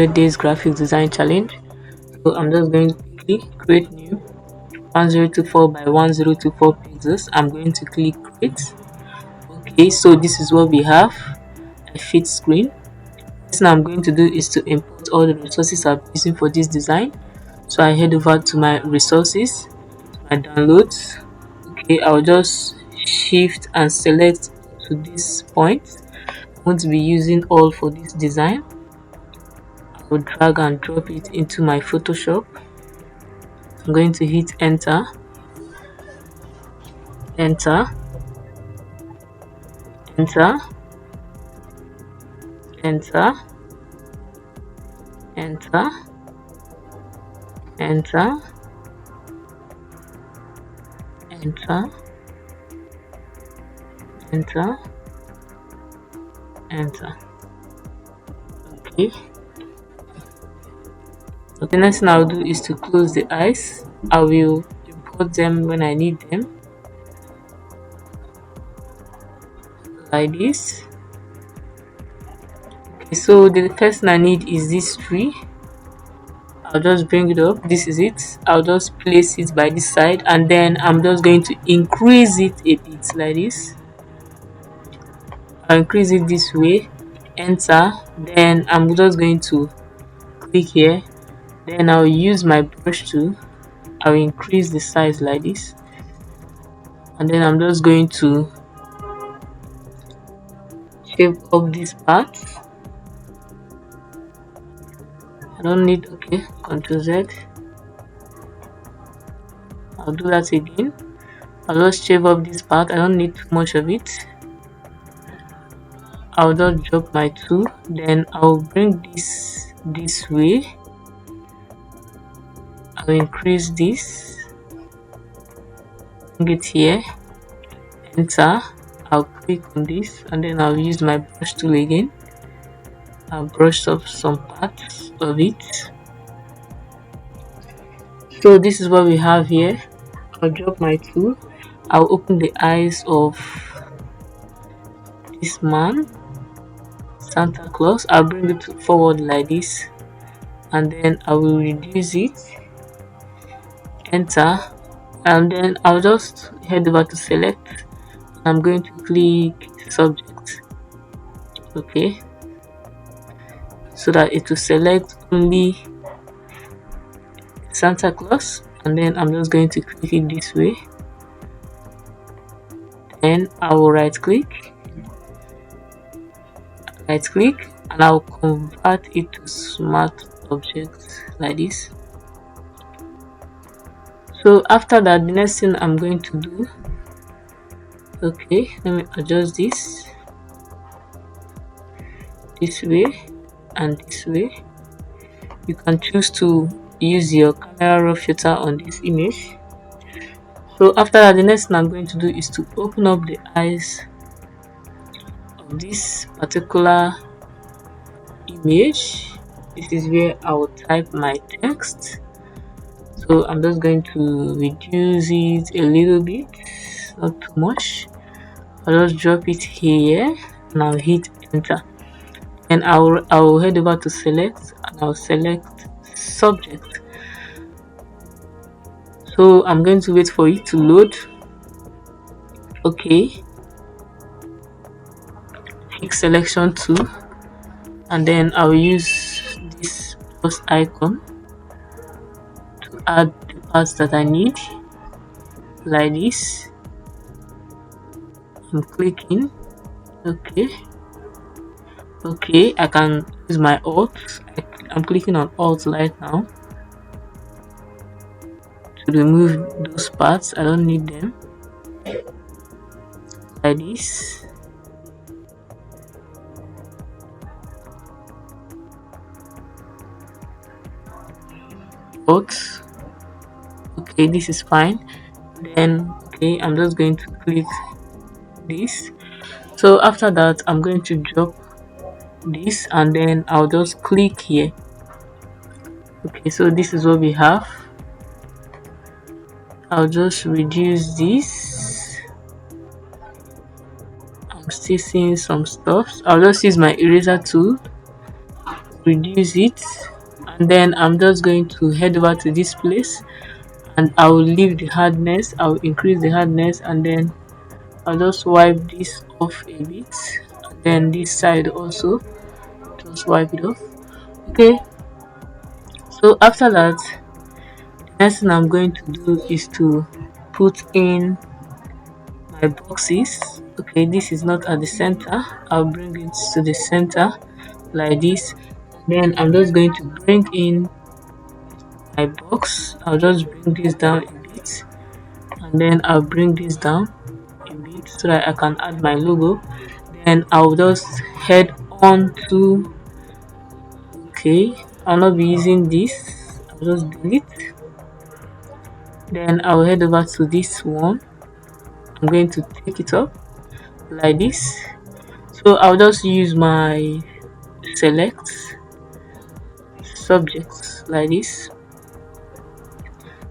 100 days graphic design challenge. So I'm just going to quickly create new 1024 by 1024 pixels. I'm going to click create. Okay, so this is what we have, a fit screen. Next thing I'm going to do is to import all the resources I'm using for this design. So I head over to my resources, my downloads. Okay, I'll just shift and select to this point. I'm going to be using all for this design. I will drag and drop it into my Photoshop. I'm going to hit enter, enter, enter, enter, enter, enter, enter, enter, enter. Okay. So the next thing I'll do is to close the eyes. I will import them when I need them, like this. Okay, so the first thing I need is this tree. I'll just bring it up. This is it. I'll just place it by this side, and then I'm just going to increase it a bit like this. I'll increase it this way, enter, then I'm just going to click here, then I'll use my brush tool. I'll increase the size like this, and then I'm just going to shape up this part. I don't need, okay, Ctrl Z. I'll do that again. I'll just shape up this part. I don't need too much of it. I'll just drop my tool, then I'll bring this way. I'll increase this, bring it here, enter. I'll click on this, and then I'll use my brush tool again. I'll brush up some parts of it. So this is what we have here. I'll drop my tool. I'll open the eyes of this man, Santa Claus. I'll bring it forward like this, and then I will reduce it, enter, and then I'll just head over to select. I'm going to click subject, okay, so that it will select only Santa Claus, and then I'm just going to click it this way. Then I will right click, and I'll convert it to smart object like this. So after that, the next thing I'm going to do, okay, let me adjust this way and this way. You can choose to use your camera raw filter on this image. So after that, the next thing I'm going to do is to open up the eyes of this particular image. This is where I will type my text. So I'm just going to reduce it a little bit, not too much. I'll just drop it here, and I'll hit enter, and I'll head over to select, and I'll select subject. So I'm going to wait for it to load. Okay, pick selection tool, and then I'll use this plus icon to add the parts that I need, like this. I'm clicking, okay, I can use my alt. I'm clicking on alt right now to remove those parts. I don't need them, like this. Alt, okay, this is fine. Then okay, I'm just going to click this. So after that, I'm going to drop this, and then I'll just click here. Okay, so this is what we have. I'll just reduce this. I'm still seeing some stuff. I'll just use my eraser tool reduce it, and then I'm just going to head over to this place, and I will leave the hardness, I'll increase the hardness, and then I'll just wipe this off a bit, and then this side also just wipe it off. Okay, so after that, the next thing I'm going to do is to put in my boxes. Okay, this is not at the center, I'll bring it to the center like this. Then I'm just going to bring in my box, I'll just bring this down a bit, and then I'll bring this down a bit so that I can add my logo. Then I'll just head on to, okay, I'll not be using this, I'll just delete. Then I'll head over to this one, I'm going to take it up like this. So I'll just use my select subjects like this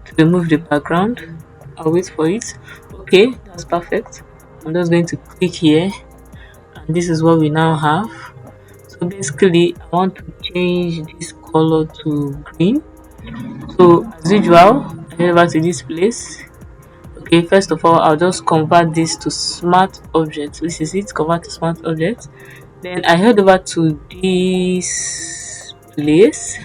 to remove the background. I'll wait for it. Okay, that's perfect. I'm just going to click here, and this is what we now have. So basically I want to change this color to green. So as usual, I head over to this place. Okay, first of all, I'll just convert this to smart object. This is it, convert to smart object. Then I head over to this place,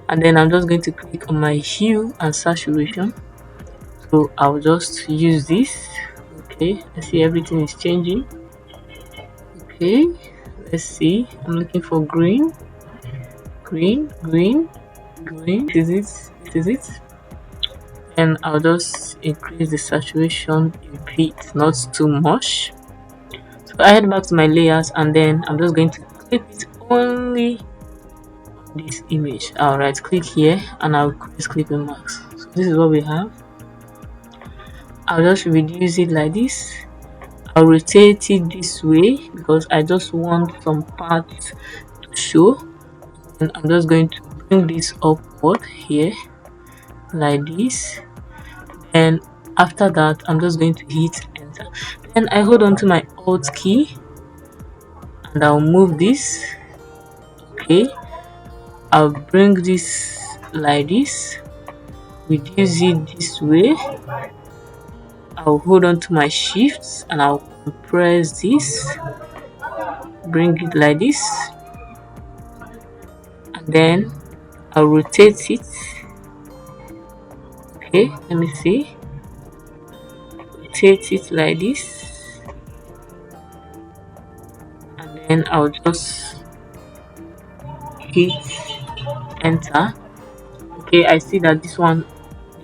and then I'm just going to click on my hue and saturation. So I'll just use this. Okay, I see everything is changing. Okay, let's see, I'm looking for green, green, green, green. This is it, this is it. And I'll just increase the saturation a bit, not too much. So I head back to my layers, and then I'm just going to clip it only on this image. I'll right click here, and I'll create clipping marks. So this is what we have. I'll just reduce it like this. I'll rotate it this way because I just want some parts to show, and I'm just going to bring this upward here like this. And after that, I'm just going to hit enter. Then I hold on to my alt key, and I'll move this. Okay, I'll bring this like this, reduce it this way. I'll hold on to my shifts, and I'll compress this, bring it like this, and then I'll rotate it. Okay, let me see, rotate it like this, and then I'll just hit enter. Okay, I see that this one,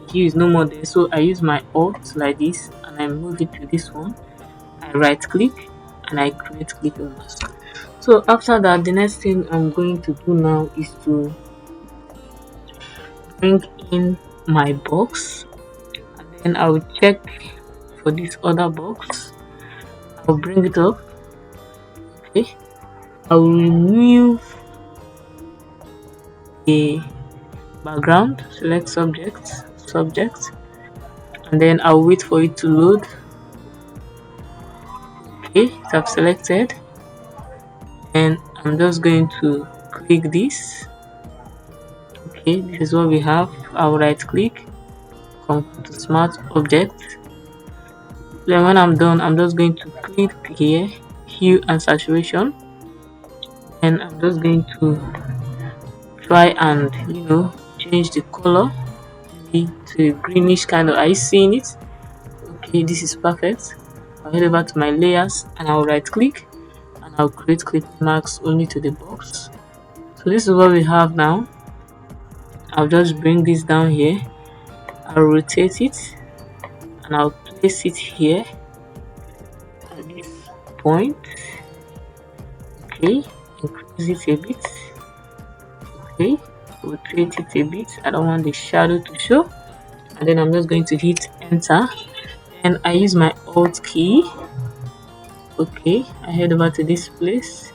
the hue is no more there, so I use my alt like this, and I move it to this one. I right click, and I create clipping mask. So after that, the next thing I'm going to do now is to bring in my box, and then I will check for this other box. I'll bring it up. Okay, I will remove a background, select subject, and then I'll wait for it to load. Okay, so I've selected, and I'm just going to click this. Okay, this is what we have. I'll right click, come to smart object. Then when I'm done, I'm just going to click here, hue and saturation, and I'm just going to try and change the color maybe to a greenish kind of. Are you seeing it? Okay, this is perfect. I'll head over to my layers, and I'll right click, and I'll create clip marks only to the box. So this is what we have now. I'll just bring this down here, I'll rotate it, and I'll place it here at this point. Okay, increase it a bit. Okay, rotate it a bit. I don't want the shadow to show. And then I'm just going to hit enter, and I use my alt key. Okay, I head over to this place,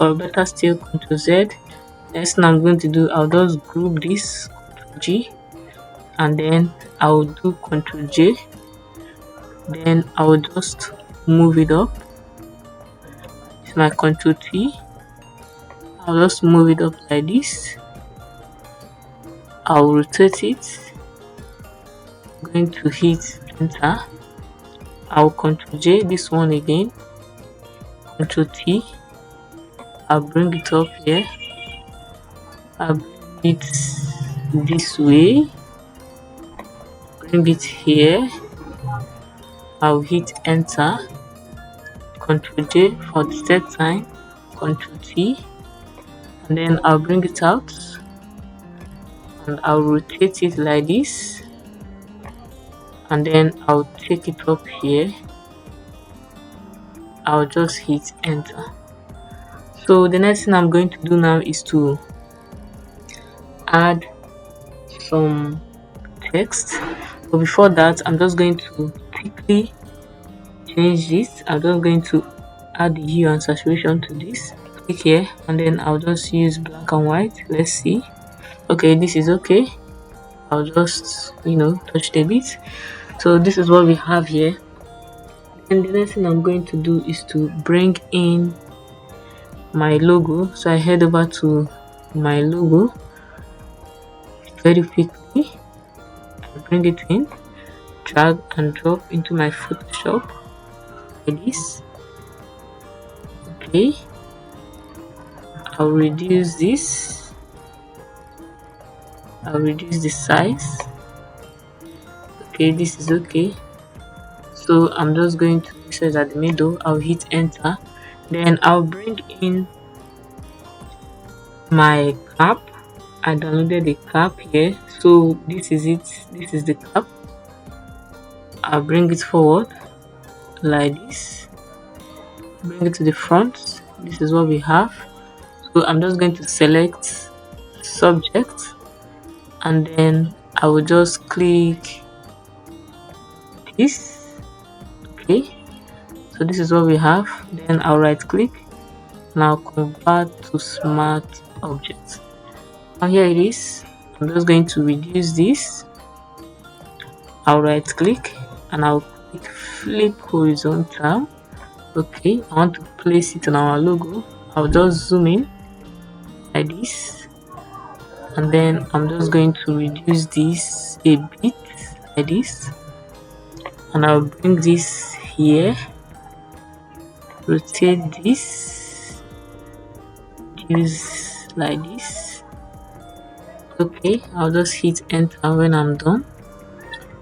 or better still, Ctrl Z. Next thing I'm going to do, I'll just group this, Ctrl G, and then I'll do Ctrl J. Then I'll just move it up. It's my Ctrl T. I'll just move it up like this. I'll rotate it. I'm going to hit enter. I'll Ctrl J this one again, Ctrl T. I'll bring it up here. I'll bring it this way, bring it here. I'll hit enter, Ctrl J for the third time, Ctrl T, and then I'll bring it out and I'll rotate it like this, and then I'll take it up here. I'll just hit enter. So the next thing I'm going to do now is to add some text. But before that, I'm just going to quickly change this. I'm just going to add the hue and saturation to this. Click here and then I'll just use black and white. Let's see. Okay, this is okay. I'll just touch a bit. So this is what we have here. And the next thing I'm going to do is to bring in my logo. So I head over to my logo very quickly. I bring it in, drag and drop into my Photoshop like this. Okay, I'll reduce this. I'll reduce the size. Okay, this is okay. So I'm just going to place it at the middle. I'll hit enter. Then I'll bring in my cap. I downloaded the cap here. So this is it. This is the cap. I'll bring it forward like this. Bring it to the front. This is what we have. So I'm just going to select subject and then I will just click this. Okay, so this is what we have. Then I'll right click. Now convert to smart object. Now here it is. I'm just going to reduce this. I'll right click and I'll click flip horizontal. Okay, I want to place it on our logo. I'll just zoom in like this and then I'm just going to reduce this a bit like this and I'll bring this here, rotate this, use like this. Okay, I'll just hit enter when I'm done.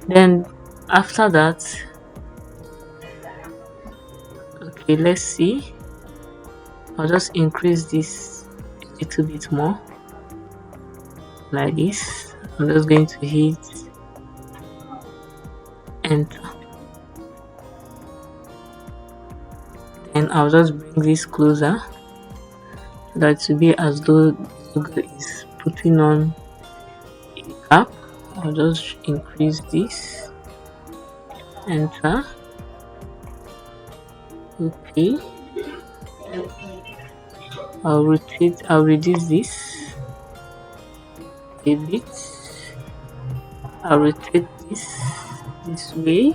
Then after that, okay, let's see, I'll just increase this a little bit more like this. I'm just going to hit enter. Then I'll just bring this closer so that it will be as though the logo is putting on a cap. I'll just increase this, enter. Okay, I'll reduce this a bit. I'll rotate this way.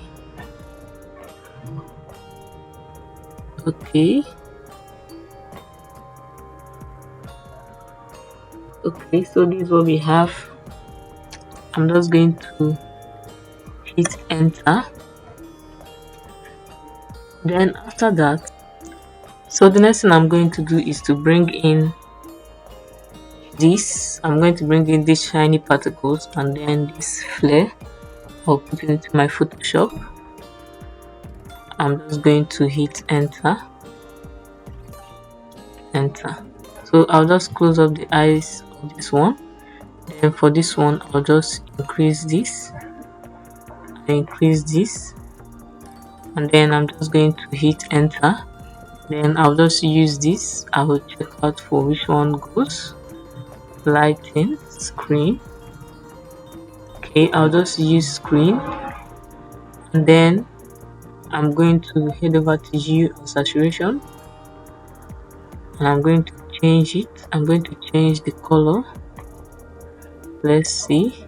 Okay, so this is what we have. I'm just going to hit enter. Then after that, so the next thing I'm going to do is to bring in this. I'm going to bring in these shiny particles and then this flare. I'll put it into my Photoshop. I'm just going to hit enter. So I'll just close up the eyes of this one. Then for this one, I'll just increase this. And then I'm just going to hit enter. Then I'll just use this. I will check out for which one goes. Lighting, screen. Okay, I'll just use screen. And then I'm going to head over to hue and saturation. And I'm going to change it. I'm going to change the color. Let's see.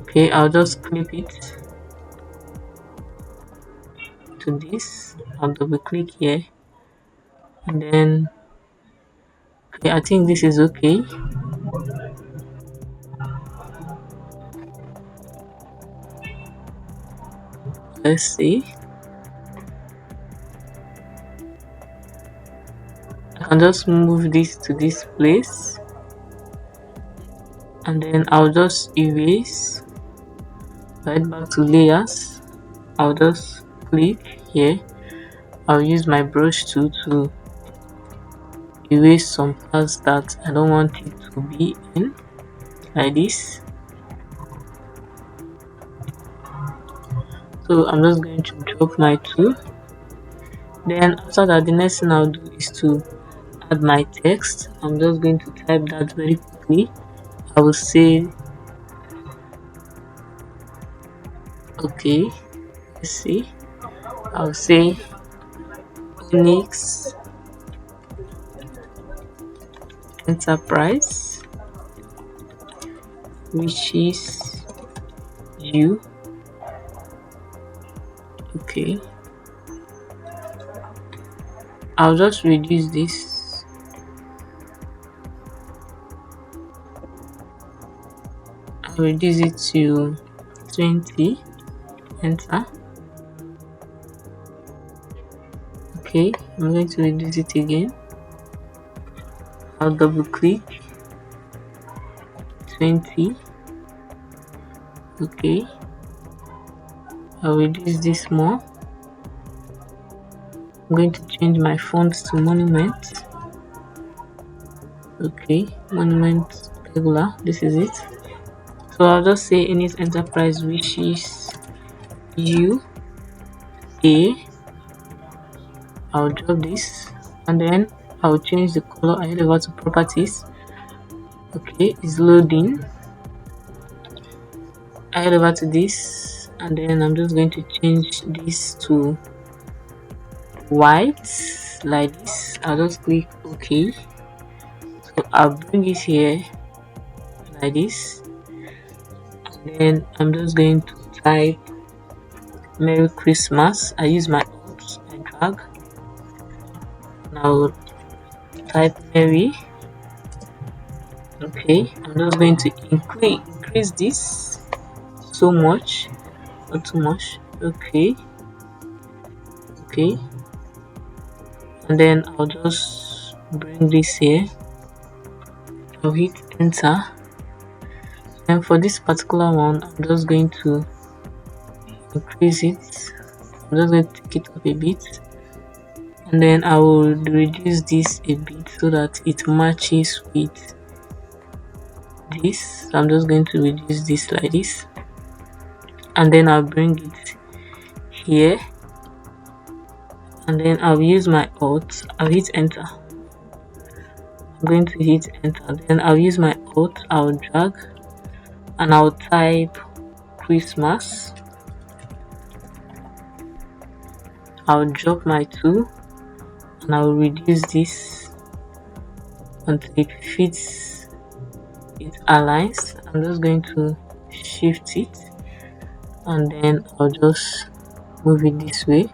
Okay, I'll just clip it to this. I'll double click here and then Okay, I think this is okay. Let's see. I can just move this to this place, and then I'll just erase. Right back to layers. I'll just click here. I'll use my brush tool to erase some parts that I don't want it to be in, like this. So I'm just going to drop my tool. Then after that, the next thing I'll do is to add my text. I'm just going to type that very quickly. I will say, okay, let's see. I'll say Onyx Enterprise, which is you. Okay, I'll just reduce this. I'll reduce it to 20. Enter. Okay, I'm going to reduce it again. I'll double click. 20. Okay, I'll reduce this more. I'm going to change my font to Monument. Okay, Monument regular. This is it. So I'll just say Onyx Enterprise wishes you a. I'll drop this, and then I'll change the color. I head over to properties. Okay, it's loading. I head over to this, and then I'm just going to change this to white, like this. I'll just click OK. So I'll bring it here like this, and then I'm just going to type Merry Christmas. I use my Alt and drag. Now type Merry. Okay, I'm just going to increase this so much, not too much. Okay, and then I'll just bring this here. I'll hit enter, and for this particular one, I'm just going to increase it. I'm just going to take it up a bit, and then I will reduce this a bit so that it matches with this. So I'm just going to reduce this like this, and then I'll bring it here, and then I'll use my Alt. I'll hit enter. I'm going to hit enter, then I'll use my Alt. I'll drag, and I'll type Christmas. I'll drop my tool, and I'll reduce this until it fits, it aligns. I'm just going to shift it, and then I'll just move it this way.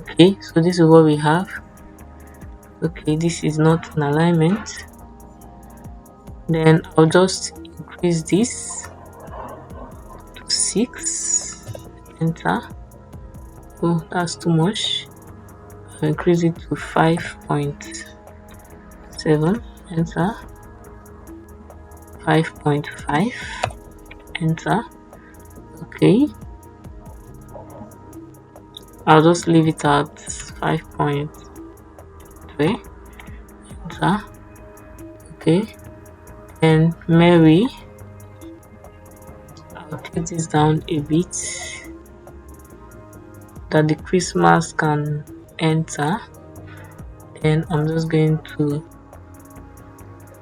Okay, so this is what we have. Okay, this is not an alignment. Then I'll just increase this to 6. Enter. Oh, that's too much. I'll increase it to 5.7. Enter. 5.5. Enter. Okay, I'll just leave it at 5.3. Enter. Okay, and Mary, I'll take this down a bit that the Christmas can enter. Then I'm just going to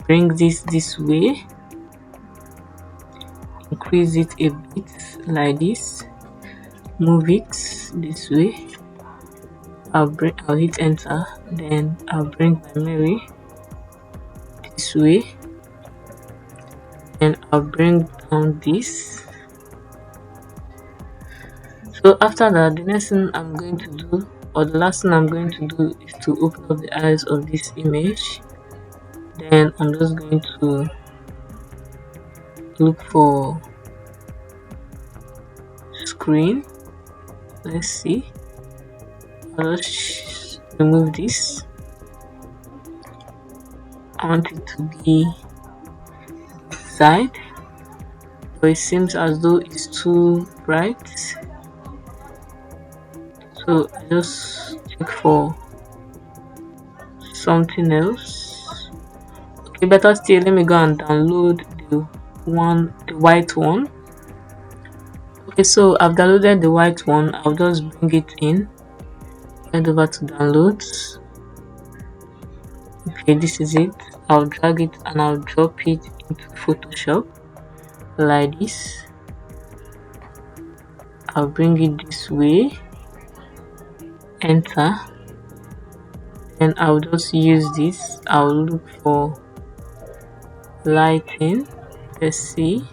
bring this way, increase it a bit like this, move it this way. I'll hit enter, then I'll bring my Mary this way, and I'll bring down this. So after that, the next thing I'm going to do, or the last thing I'm going to do, is to open up the eyes of this image. Then I'm just going to look for screen. Let's see. I'll just remove this. I want it to be side, but it seems as though it's too bright, so I just check for something else. Okay, better still, let me go and download the white one. Okay, so I've downloaded the white one. I'll just bring it in, head over to downloads. Okay, this is it. I'll drag it and I'll drop it into Photoshop like this. I'll bring it this way, enter, and I'll just use this. I'll look for lighting. Let's see.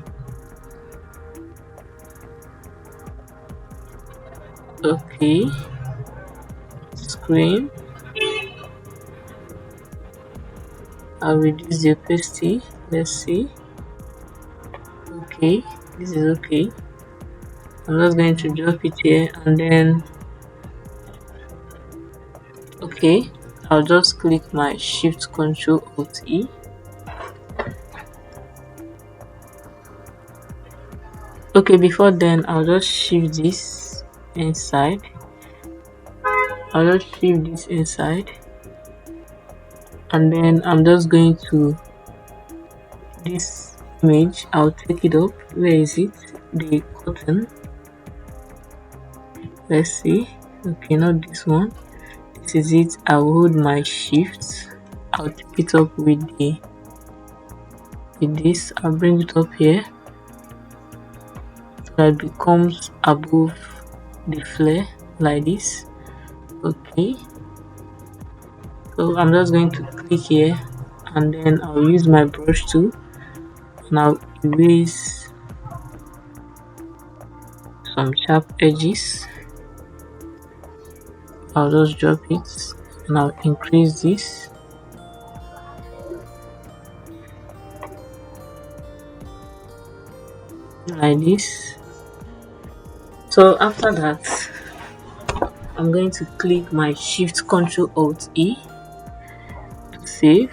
Okay, screen. I'll reduce the opacity. Let's see. Okay, this is okay. I'm just going to drop it here, and then okay, I'll just click my Shift Control Alt E. Okay, before then I'll just shift this inside. And then I'm just going to this image. I'll take it up. Where is it? The cotton. Let's see. Okay, not this one. This is it. I'll hold my shift. I'll take it up with this. I'll bring it up here so that it becomes above the flare like this. Okay, so I'm just going to click here, and then I'll use my brush tool and I'll erase some sharp edges. I'll just drop it and I'll increase this like this. So after that, I'm going to click my Shift Control Alt E to save.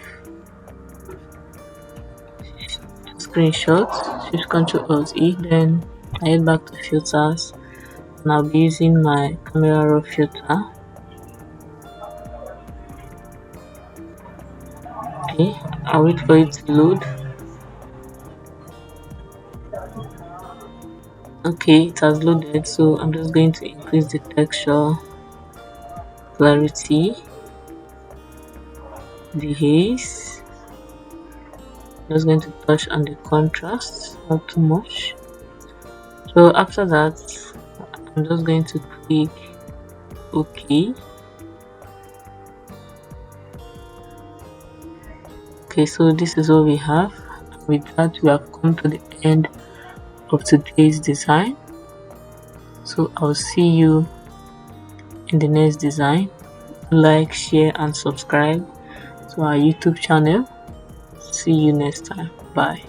Screenshot, Shift Control Alt E, then I head back to filters and I'll be using my camera raw filter. Okay, I'll wait for it to load. Okay, it has loaded, so I'm just going to increase the texture, clarity, the haze. I'm just going to touch on the contrast, not too much. So after that, I'm just going to click OK. Okay, so this is what we have. With that, we have come to the end of today's design. So I'll see you in the next design. Like, share and subscribe to our YouTube channel. See you next time. Bye.